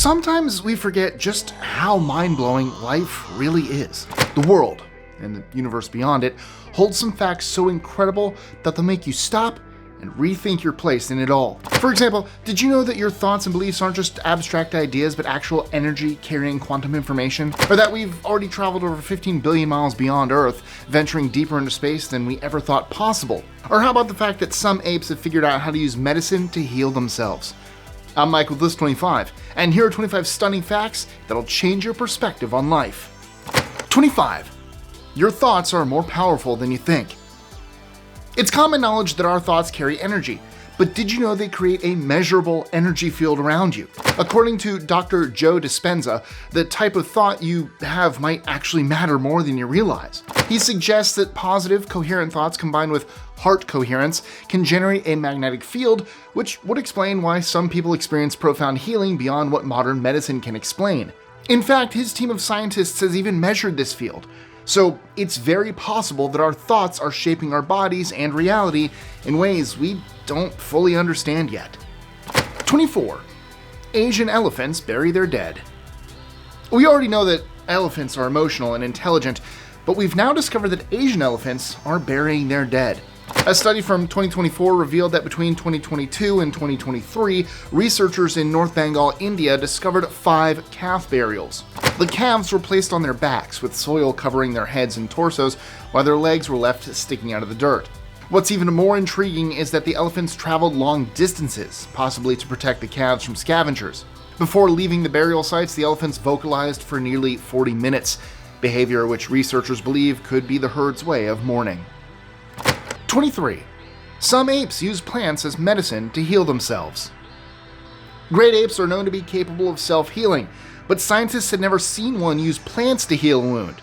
Sometimes we forget just how mind-blowing life really is. The world, and the universe beyond it, holds some facts so incredible that they'll make you stop and rethink your place in it all. For example, did you know that your thoughts and beliefs aren't just abstract ideas but actual energy carrying quantum information? Or that we've already traveled over 15 billion miles beyond Earth, venturing deeper into space than we ever thought possible? Or how about the fact that some apes have figured out how to use medicine to heal themselves? I'm Mike with List 25, and here are 25 stunning facts that'll change your perspective on life. 25. Your thoughts are more powerful than you think. It's common knowledge that our thoughts carry energy, but did you know they create a measurable energy field around you? According to Dr. Joe Dispenza, the type of thought you have might actually matter more than you realize. He suggests that positive, coherent thoughts combined with heart coherence can generate a magnetic field, which would explain why some people experience profound healing beyond what modern medicine can explain. In fact, his team of scientists has even measured this field. So it's very possible that our thoughts are shaping our bodies and reality in ways we don't fully understand yet. 24. Asian elephants bury their dead. We already know that elephants are emotional and intelligent, but we've now discovered that Asian elephants are burying their dead. A study from 2024 revealed that between 2022 and 2023, researchers in North Bengal, India discovered 5 calf burials. The calves were placed on their backs, with soil covering their heads and torsos, while their legs were left sticking out of the dirt. What's even more intriguing is that the elephants traveled long distances, possibly to protect the calves from scavengers. Before leaving the burial sites, the elephants vocalized for nearly 40 minutes, behavior which researchers believe could be the herd's way of mourning. 23. Some apes use plants as medicine to heal themselves. Great apes are known to be capable of self-healing, but scientists had never seen one use plants to heal a wound,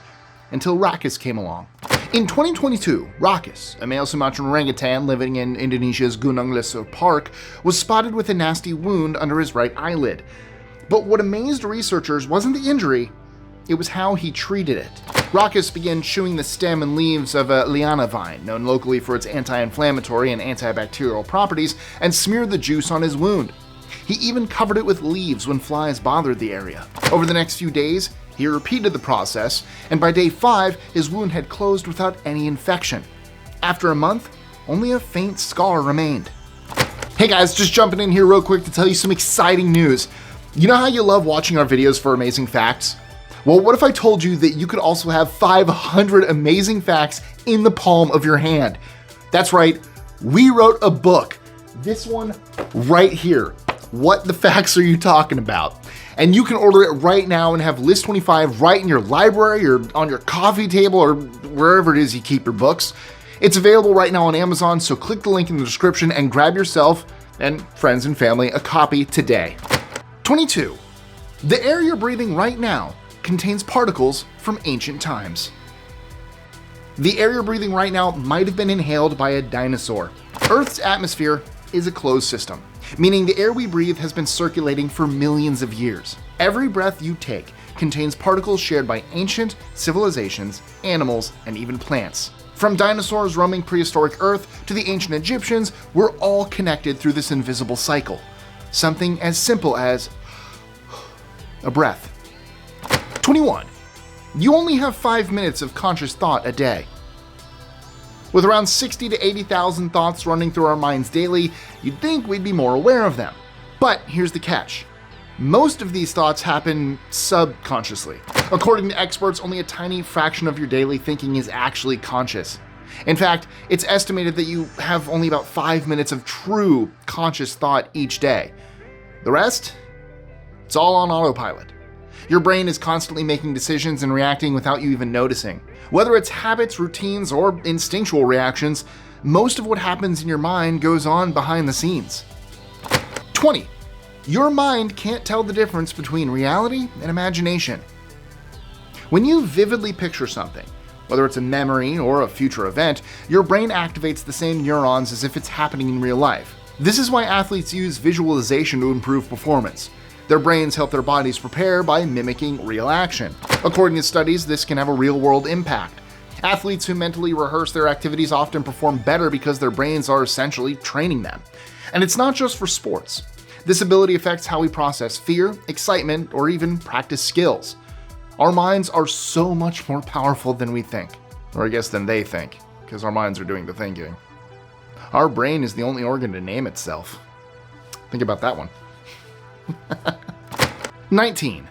until Rakus came along. In 2022, Rakus, a male Sumatran orangutan living in Indonesia's Gunung Lesser Park, was spotted with a nasty wound under his right eyelid. But what amazed researchers wasn't the injury, it was how he treated it. Rakus began chewing the stem and leaves of a liana vine, known locally for its anti-inflammatory and antibacterial properties, and smeared the juice on his wound. He even covered it with leaves when flies bothered the area. Over the next few days, he repeated the process, and by day 5, his wound had closed without any infection. After a month, only a faint scar remained. Hey guys, just jumping in here real quick to tell you some exciting news. You know how you love watching our videos for amazing facts? Well, what if I told you that you could also have 500 amazing facts in the palm of your hand? That's right, we wrote a book. This one right here. What the facts are you talking about? And you can order it right now and have List 25 right in your library or on your coffee table or wherever it is you keep your books. It's available right now on Amazon, so click the link in the description and grab yourself and friends and family a copy today. 22. The air you're breathing right now contains particles from ancient times. The air you're breathing right now might have been inhaled by a dinosaur. Earth's atmosphere is a closed system, meaning the air we breathe has been circulating for millions of years. Every breath you take contains particles shared by ancient civilizations, animals, and even plants. From dinosaurs roaming prehistoric Earth to the ancient Egyptians, we're all connected through this invisible cycle. Something as simple as a breath. 21. You only have 5 minutes of conscious thought a day. With around 60 to 80,000 thoughts running through our minds daily, you'd think we'd be more aware of them. But here's the catch. Most of these thoughts happen subconsciously. According to experts, only a tiny fraction of your daily thinking is actually conscious. In fact, it's estimated that you have only about 5 minutes of true conscious thought each day. The rest? It's all on autopilot. Your brain is constantly making decisions and reacting without you even noticing. Whether it's habits, routines, or instinctual reactions, most of what happens in your mind goes on behind the scenes. 20. Your mind can't tell the difference between reality and imagination. When you vividly picture something, whether it's a memory or a future event, your brain activates the same neurons as if it's happening in real life. This is why athletes use visualization to improve performance. Their brains help their bodies prepare by mimicking real action. According to studies, this can have a real-world impact. Athletes who mentally rehearse their activities often perform better because their brains are essentially training them. And it's not just for sports. This ability affects how we process fear, excitement, or even practice skills. Our minds are so much more powerful than we think. Or I guess than they think, because our minds are doing the thinking. Our brain is the only organ to name itself. Think about that one. 19.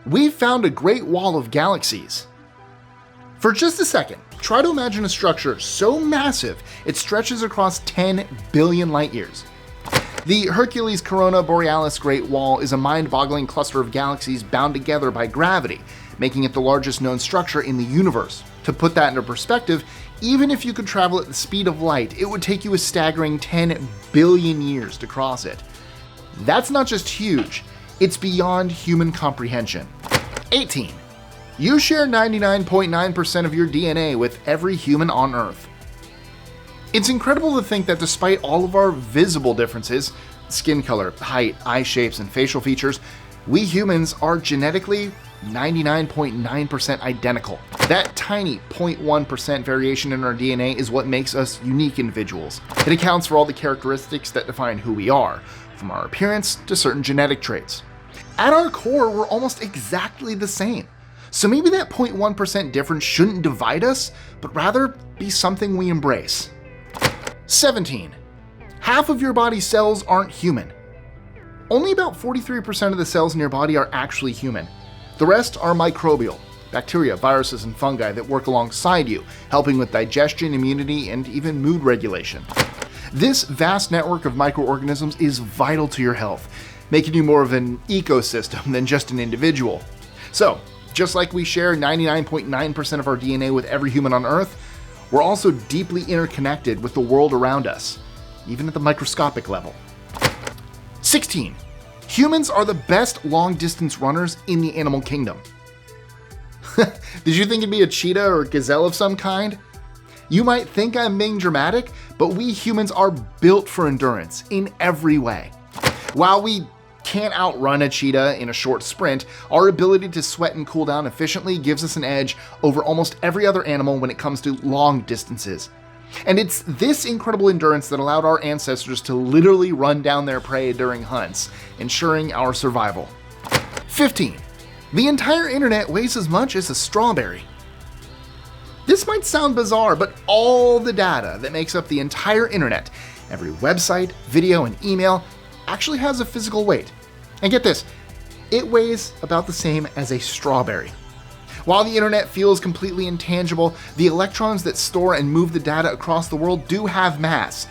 We've found a great wall of galaxies. For just a second, try to imagine a structure so massive it stretches across 10 billion light years. The Hercules Corona Borealis Great Wall is a mind-boggling cluster of galaxies bound together by gravity, making it the largest known structure in the universe. To put that into perspective, even if you could travel at the speed of light, it would take you a staggering 10 billion years to cross it. That's not just huge, it's beyond human comprehension. 18. You share 99.9% of your DNA with every human on Earth. It's incredible to think that despite all of our visible differences, skin color, height, eye shapes, and facial features, we humans are genetically 99.9% identical. That tiny 0.1% variation in our DNA is what makes us unique individuals. It accounts for all the characteristics that define who we are, from our appearance to certain genetic traits. At our core, we're almost exactly the same. So maybe that 0.1% difference shouldn't divide us, but rather be something we embrace. 17. Half of your body's cells aren't human. Only about 43% of the cells in your body are actually human. The rest are microbial, bacteria, viruses, and fungi that work alongside you, helping with digestion, immunity, and even mood regulation. This vast network of microorganisms is vital to your health, making you more of an ecosystem than just an individual. So, just like we share 99.9% of our DNA with every human on Earth, we're also deeply interconnected with the world around us, even at the microscopic level. 16. Humans are the best long-distance runners in the animal kingdom. Did you think it'd be a cheetah or a gazelle of some kind? You might think I'm being dramatic, but we humans are built for endurance in every way. While we can't outrun a cheetah in a short sprint, our ability to sweat and cool down efficiently gives us an edge over almost every other animal when it comes to long distances. And it's this incredible endurance that allowed our ancestors to literally run down their prey during hunts, ensuring our survival. 15. The entire internet weighs as much as a strawberry. This might sound bizarre, but all the data that makes up the entire internet, every website, video, and email, actually has a physical weight. And get this, it weighs about the same as a strawberry. While the internet feels completely intangible, the electrons that store and move the data across the world do have mass.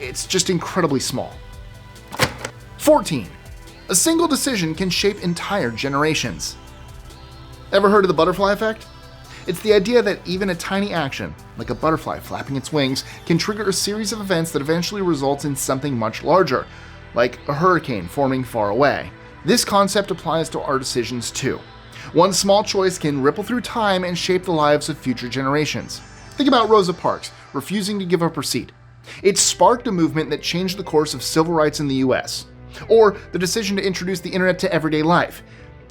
It's just incredibly small. 14. A single decision can shape entire generations. Ever heard of the butterfly effect? It's the idea that even a tiny action, like a butterfly flapping its wings, can trigger a series of events that eventually results in something much larger, like a hurricane forming far away. This concept applies to our decisions too. One small choice can ripple through time and shape the lives of future generations. Think about Rosa Parks refusing to give up her seat. It sparked a movement that changed the course of civil rights in the US. Or the decision to introduce the internet to everyday life.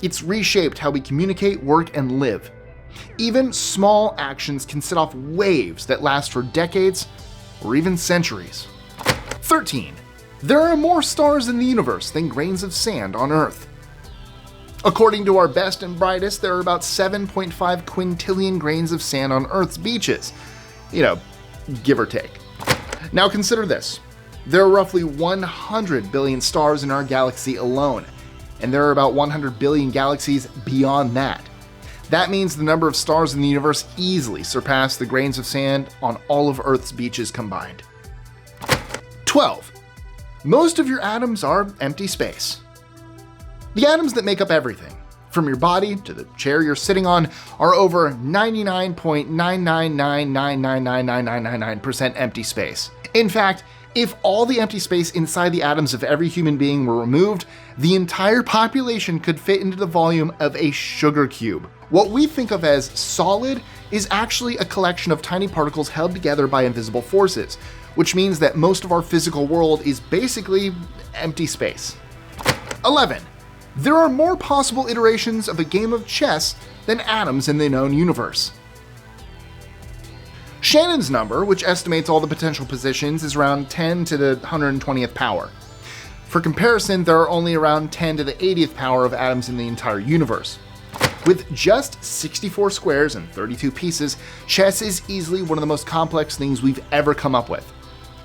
It's reshaped how we communicate, work, and live. Even small actions can set off waves that last for decades or even centuries. 13. There are more stars in the universe than grains of sand on Earth. According to our best and brightest, there are about 7.5 quintillion grains of sand on Earth's beaches. Give or take. Now consider this. There are roughly 100 billion stars in our galaxy alone, and there are about 100 billion galaxies beyond that. That means the number of stars in the universe easily surpass the grains of sand on all of Earth's beaches combined. 12. Most of your atoms are empty space. The atoms that make up everything, from your body to the chair you're sitting on, are over 99.999999999% empty space. In fact, if all the empty space inside the atoms of every human being were removed, the entire population could fit into the volume of a sugar cube. What we think of as solid is actually a collection of tiny particles held together by invisible forces, which means that most of our physical world is basically empty space. 11. There are more possible iterations of a game of chess than atoms in the known universe. Shannon's number, which estimates all the potential positions, is around 10 to the 120th power. For comparison, there are only around 10 to the 80th power of atoms in the entire universe. With just 64 squares and 32 pieces, chess is easily one of the most complex things we've ever come up with.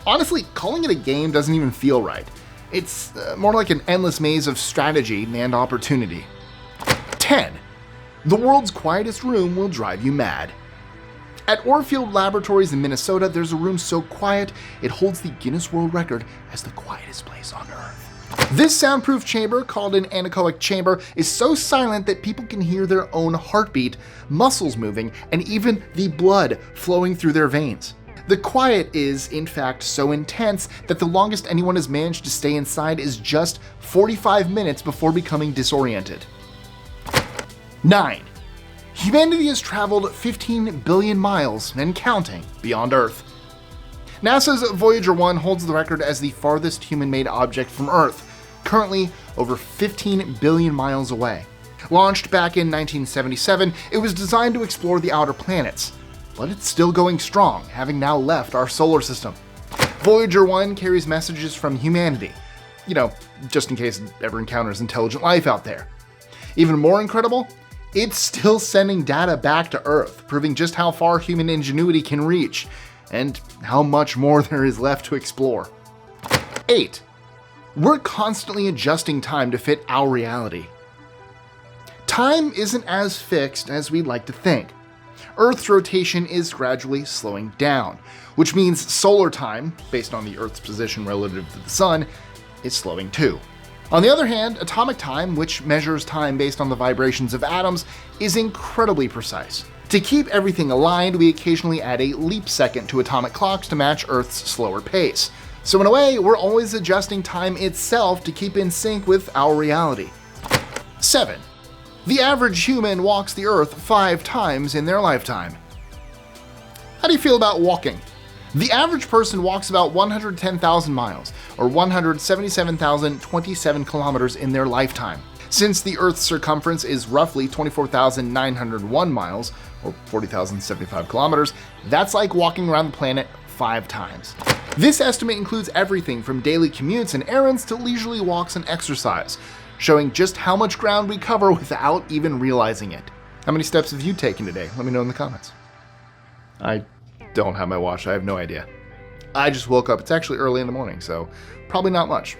Honestly, calling it a game doesn't even feel right. It's more like an endless maze of strategy and opportunity. 10. The world's quietest room will drive you mad. At Orfield Laboratories in Minnesota, there's a room so quiet it holds the Guinness World Record as the quietest place on Earth. This soundproof chamber, called an anechoic chamber, is so silent that people can hear their own heartbeat, muscles moving, and even the blood flowing through their veins. The quiet is, in fact, so intense that the longest anyone has managed to stay inside is just 45 minutes before becoming disoriented. 9. Humanity has traveled 15 billion miles and counting beyond Earth. NASA's Voyager 1 holds the record as the farthest human-made object from Earth, currently over 15 billion miles away. Launched back in 1977, it was designed to explore the outer planets, but it's still going strong, having now left our solar system. Voyager 1 carries messages from humanity, just in case it ever encounters intelligent life out there. Even more incredible, it's still sending data back to Earth, proving just how far human ingenuity can reach, and how much more there is left to explore. 8. We're constantly adjusting time to fit our reality. Time isn't as fixed as we'd like to think. Earth's rotation is gradually slowing down, which means solar time, based on the Earth's position relative to the Sun, is slowing too. On the other hand, atomic time, which measures time based on the vibrations of atoms, is incredibly precise. To keep everything aligned, we occasionally add a leap second to atomic clocks to match Earth's slower pace. So in a way, we're always adjusting time itself to keep in sync with our reality. 7. The average human walks the Earth 5 times in their lifetime. How do you feel about walking? The average person walks about 110,000 miles, or 177,027 kilometers in their lifetime. Since the Earth's circumference is roughly 24,901 miles, or 40,075 kilometers, that's like walking around the planet 5 times. This estimate includes everything from daily commutes and errands to leisurely walks and exercise, showing just how much ground we cover without even realizing it. How many steps have you taken today? Let me know in the comments. I don't have my watch, I have no idea. I just woke up, it's actually early in the morning, so probably not much.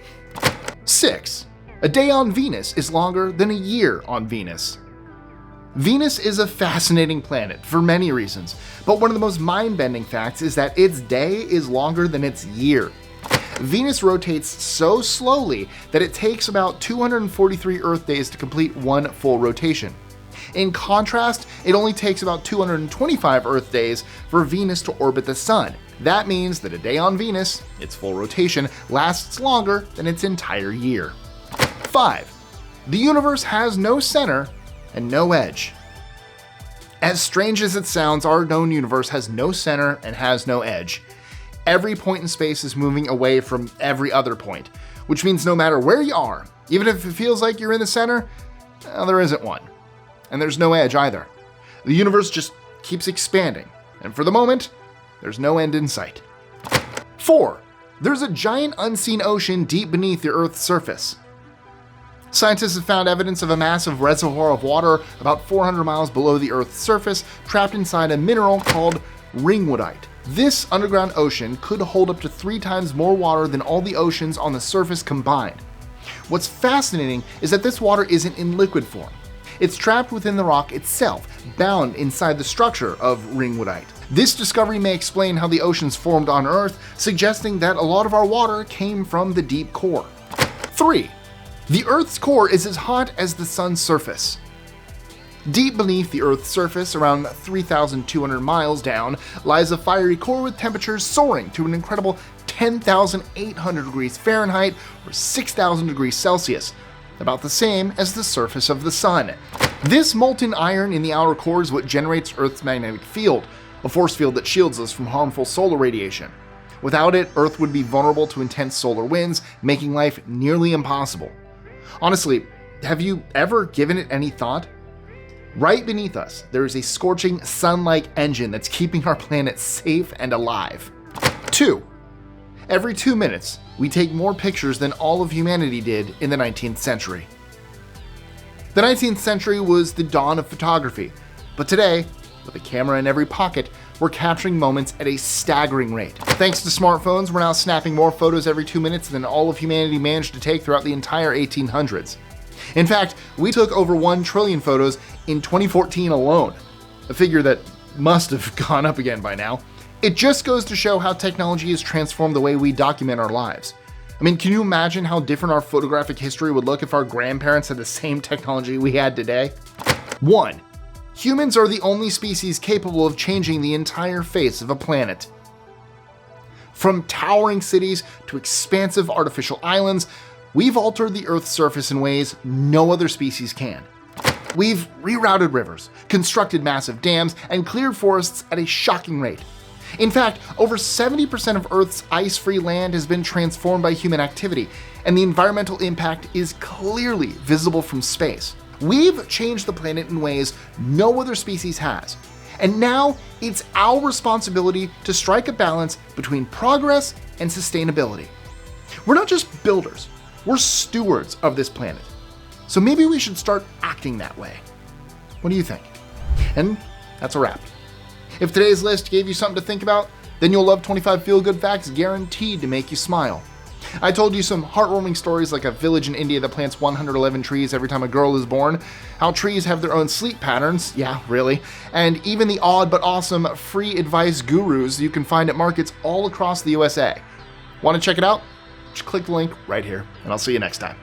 6. A day on Venus is longer than a year on Venus. Venus is a fascinating planet for many reasons, but one of the most mind-bending facts is that its day is longer than its year. Venus rotates so slowly that it takes about 243 Earth days to complete one full rotation. In contrast, it only takes about 225 Earth days for Venus to orbit the Sun. That means that a day on Venus, its full rotation, lasts longer than its entire year. 5. The universe has no center and no edge. As strange as it sounds, our known universe has no center and has no edge. Every point in space is moving away from every other point, which means no matter where you are, even if it feels like you're in the center, there isn't one. And there's no edge either. The universe just keeps expanding, and for the moment, there's no end in sight. 4. There's a giant unseen ocean deep beneath the Earth's surface. Scientists have found evidence of a massive reservoir of water about 400 miles below the Earth's surface, trapped inside a mineral called ringwoodite. This underground ocean could hold up to 3 times more water than all the oceans on the surface combined. What's fascinating is that this water isn't in liquid form. It's trapped within the rock itself, bound inside the structure of ringwoodite. This discovery may explain how the oceans formed on Earth, suggesting that a lot of our water came from the deep core. 3. The Earth's core is as hot as the Sun's surface. Deep beneath the Earth's surface, around 3,200 miles down, lies a fiery core with temperatures soaring to an incredible 10,800 degrees Fahrenheit or 6,000 degrees Celsius, about the same as the surface of the Sun. This molten iron in the outer core is what generates Earth's magnetic field, a force field that shields us from harmful solar radiation. Without it, Earth would be vulnerable to intense solar winds, making life nearly impossible. Honestly, have you ever given it any thought? Right beneath us, there is a scorching sun-like engine that's keeping our planet safe and alive. 2. Every 2 minutes, we take more pictures than all of humanity did in the 19th century. The 19th century was the dawn of photography, but today, with a camera in every pocket, we're capturing moments at a staggering rate. Thanks to smartphones, we're now snapping more photos every 2 minutes than all of humanity managed to take throughout the entire 1800s. In fact, we took over 1 trillion photos in 2014 alone, a figure that must have gone up again by now. It just goes to show how technology has transformed the way we document our lives. I mean, can you imagine how different our photographic history would look if our grandparents had the same technology we had today? 1. Humans are the only species capable of changing the entire face of a planet. From towering cities to expansive artificial islands, we've altered the Earth's surface in ways no other species can. We've rerouted rivers, constructed massive dams, and cleared forests at a shocking rate. In fact, over 70% of Earth's ice-free land has been transformed by human activity, and the environmental impact is clearly visible from space. We've changed the planet in ways no other species has, and now it's our responsibility to strike a balance between progress and sustainability. We're not just builders, we're stewards of this planet. So maybe we should start acting that way. What do you think? And that's a wrap. If today's list gave you something to think about, then you'll love 25 feel-good facts guaranteed to make you smile. I told you some heartwarming stories like a village in India that plants 111 trees every time a girl is born, how trees have their own sleep patterns, yeah, really, and even the odd but awesome free advice gurus you can find at markets all across the USA. Want to check it out? Just click the link right here, and I'll see you next time.